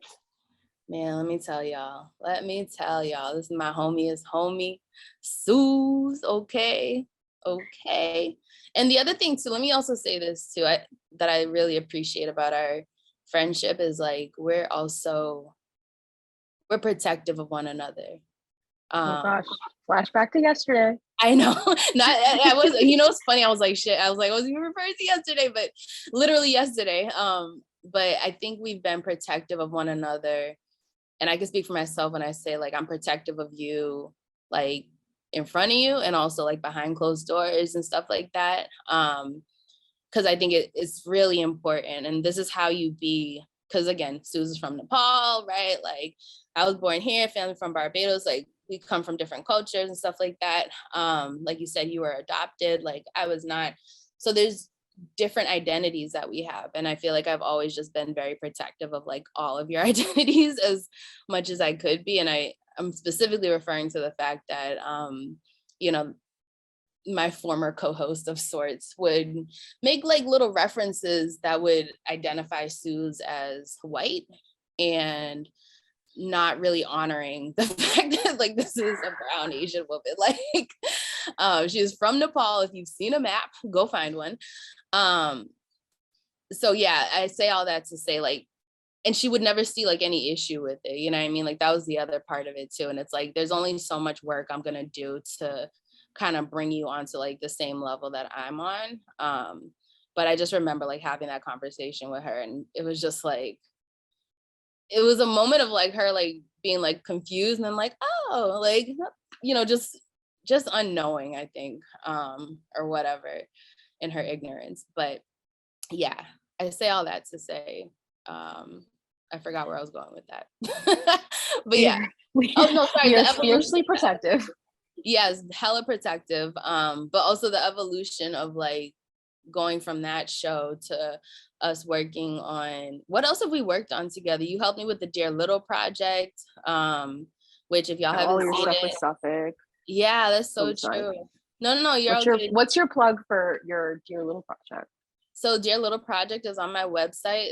Man, let me tell y'all, this is my homiest homie, Suze, okay? Okay. And the other thing too, let me also say this too, that I really appreciate about our friendship is like, we're protective of one another. Oh gosh, flashback to yesterday. I know. I was, you know, it's funny. I was like, shit. I was like, I was even referring to yesterday, but literally yesterday. But I think we've been protective of one another. And I can speak for myself when I say like, I'm protective of you, like in front of you and also like behind closed doors and stuff like that. Because I think it's really important. And this is how you be, because again, Susan's from Nepal, right? Like I was born here, family from Barbados, like we come from different cultures and stuff like that. Like you said, you were adopted, like I was not. So there's different identities that we have. And I feel like I've always just been very protective of like all of your identities as much as I could be. And I'm specifically referring to the fact that, you know, my former co-host of sorts would make like little references that would identify Suze as white and not really honoring the fact that like this is a brown Asian woman. Like she is from Nepal. If you've seen a map, go find one. So yeah, I say all that to say like, and she would never see like any issue with it. You know what I mean? Like that was the other part of it too. And it's like, there's only so much work I'm gonna do to kind of bring you onto like the same level that I'm on. But I just remember like having that conversation with her and it was just like, it was a moment of like her like being like confused and then like, oh, like, you know, just unknowing, I think, or whatever in her ignorance. But yeah, I say all that to say, I forgot where I was going with that. But yeah. Oh no, sorry. We are fiercely protective. Yes, hella protective. But also the evolution of like going from that show to us working on, what else have we worked on together? You helped me with the Dear Little project, which if y'all haven't seen stuff it, with Suffolk. Yeah, that's so true. No, you're what's your plug for your Dear Little project? So Dear Little project is on my website,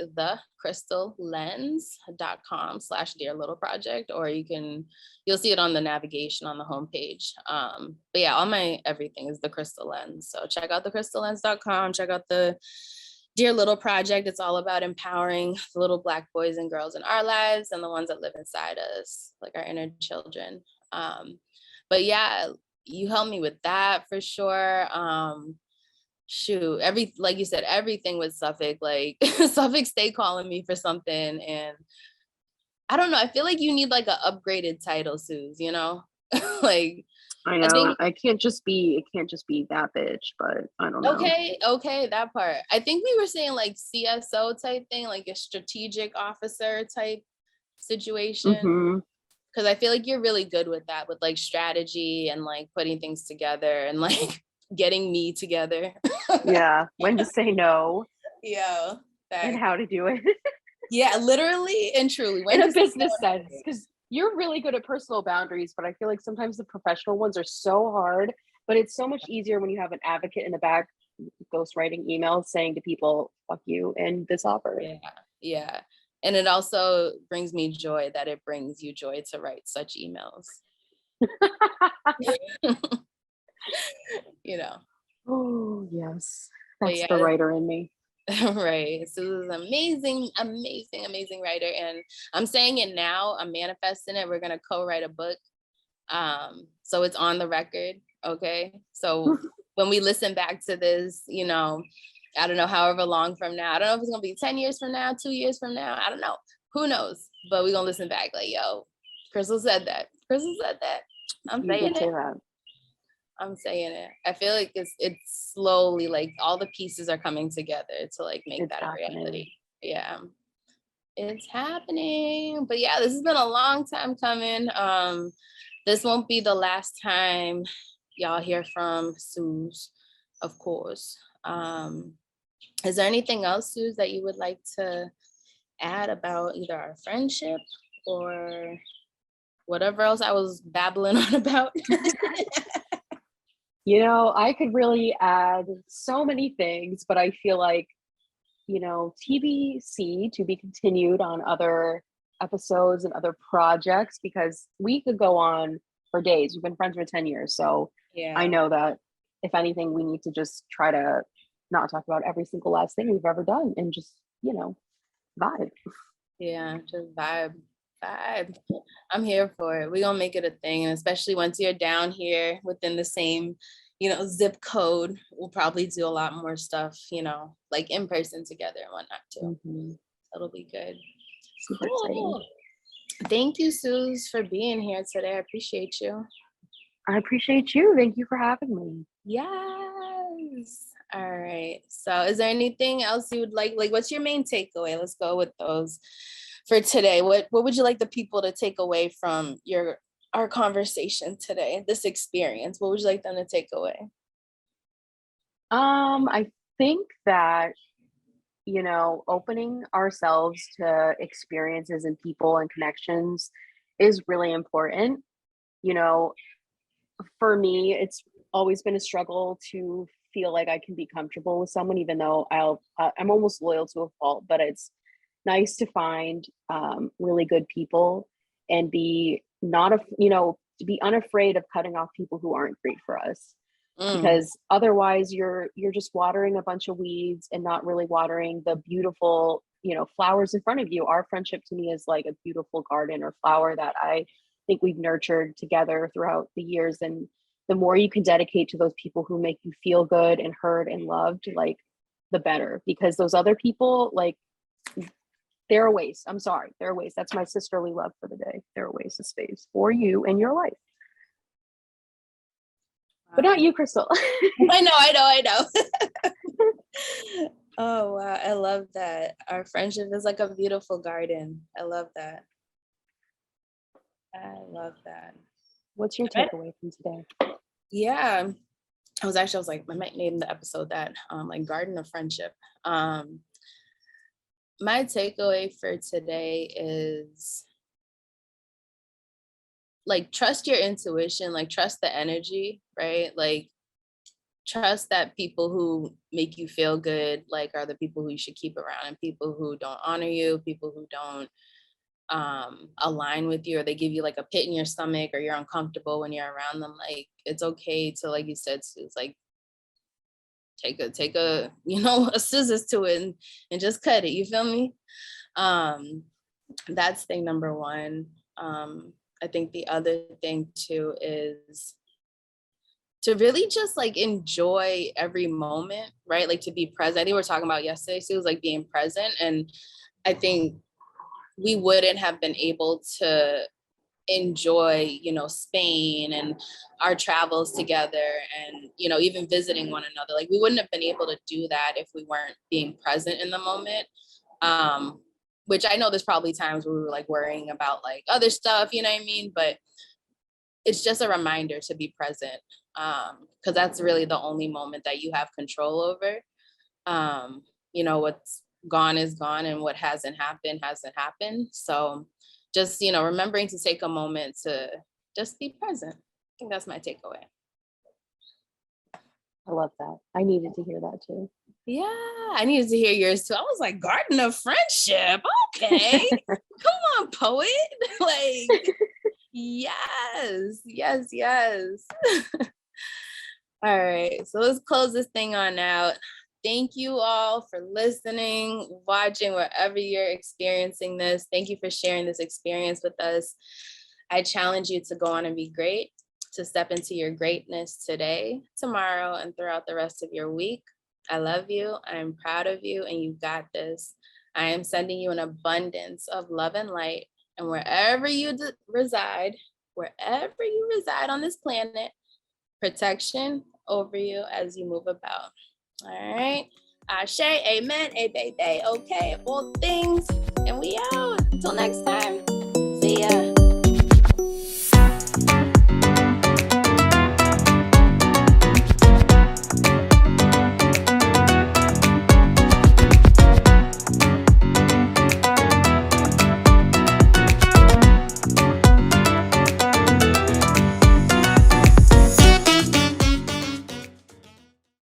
thecrystallens.com/Dear Little project, or you'll see it on the navigation on the homepage. But yeah, all my everything is The Crystal Lens. So check out thecrystallens.com, check out the Dear Little project. It's all about empowering the little Black boys and girls in our lives and the ones that live inside us, like our inner children. But yeah, you helped me with that for sure. Shoot, like you said, everything with Suffolk, like Suffolk stay calling me for something, and I don't know, I feel like you need like an upgraded title, Suze, you know? Like I know it can't just be that bitch, but I don't know. Okay, that part. I think we were saying like CSO type thing, like a strategic officer type situation. Because I feel like you're really good with that, with like strategy and like putting things together and like getting me together. Yeah, when to say no. Yeah. And how to do it. Yeah, literally and truly. In a business sense, because you're really good at personal boundaries, but I feel like sometimes the professional ones are so hard, but it's so much easier when you have an advocate in the back ghostwriting emails saying to people, fuck you and this offer. Yeah. And it also brings me joy that it brings you joy to write such emails. You know. Oh, yes. That's the writer in me. Right. Susan's amazing writer. And I'm saying it now, I'm manifesting it. We're going to co-write a book. So it's on the record. Okay. So when we listen back to this, you know, I don't know, however long from now, I don't know if it's going to be 10 years from now, 2 years from now. I don't know. Who knows? But we're going to listen back like, yo, Crystal said that. I'm saying it. I'm saying it. I feel like it's slowly, like all the pieces are coming together to like make that a reality. Yeah, it's happening. But yeah, this has been a long time coming. This won't be the last time y'all hear from Suze, of course. Is there anything else, Suze, that you would like to add about either our friendship or whatever else I was babbling on about? You know, I could really add so many things, but I feel like, you know, TBC, to be continued on other episodes and other projects, because we could go on for days. We've been friends for 10 years. So Yeah. I know that if anything, we need to just try to not talk about every single last thing we've ever done and just, you know, vibe. Yeah, just vibe. I'm here for it. We're gonna make it a thing, and especially once you're down here within the same, zip code, we'll probably do a lot more stuff, like in person together and whatnot too. That'll be good. Super exciting. Thank you, Suze, for being here today. I appreciate you. I appreciate you. Thank you for having me. Yes. All right. So is there anything else you would like what's your main takeaway? Let's go with those for today. What would you like the people to take away from our conversation today, this experience? What would you like them to take away? I think that, opening ourselves to experiences and people and connections is really important. For me, it's always been a struggle to feel like I can be comfortable with someone, even though I'm almost loyal to a fault, but it's nice to find really good people and be to be unafraid of cutting off people who aren't great for us. Because otherwise you're just watering a bunch of weeds and not really watering the beautiful, flowers in front of you. Our friendship to me is like a beautiful garden or flower that I think we've nurtured together throughout the years. And the more you can dedicate to those people who make you feel good and heard and loved, like, the better. Because those other people, like, they're a waste. I'm sorry, they're a waste. That's my sisterly love for the day. They're a waste of space for you and your life. But not you, Crystal. I know. Oh, wow. I love that. Our friendship is like a beautiful garden. I love that. What's your takeaway from today? Yeah. I was like, I might name the episode that, like Garden of Friendship. My takeaway for today is like, trust your intuition, like trust the energy, right? Like trust that people who make you feel good, like, are the people who you should keep around, and people who don't honor you, people who don't align with you, or they give you like a pit in your stomach, or you're uncomfortable when you're around them. Like, it's okay to, like you said, it's like take a a scissors to it and just cut it. You feel me? That's thing number one. I think the other thing too is to really just like enjoy every moment, right? Like to be present. I think we were talking about yesterday, so it was like being present. And I think we wouldn't have been able to enjoy, Spain and our travels together and, even visiting one another. Like we wouldn't have been able to do that if we weren't being present in the moment. Which I know there's probably times where we were like worrying about like other stuff, you know what I mean? But it's just a reminder to be present, because that's really the only moment that you have control over. What's gone is gone, and what hasn't happened. So just, remembering to take a moment to just be present. I think that's my takeaway. I love that. I needed to hear that too. Yeah, I needed to hear yours too. I was like, Garden of Friendship. Okay. Come on, poet. Like, yes. All right, so let's close this thing on out. Thank you all for listening, watching, wherever you're experiencing this. Thank you for sharing this experience with us. I challenge you to go on and be great, to step into your greatness today, tomorrow, and throughout the rest of your week. I love you. I'm proud of you, and you got this. I am sending you an abundance of love and light. And wherever you reside on this planet, protection over you as you move about. All right. Ashe, amen, okay, all things. And we out. Until next time. See ya.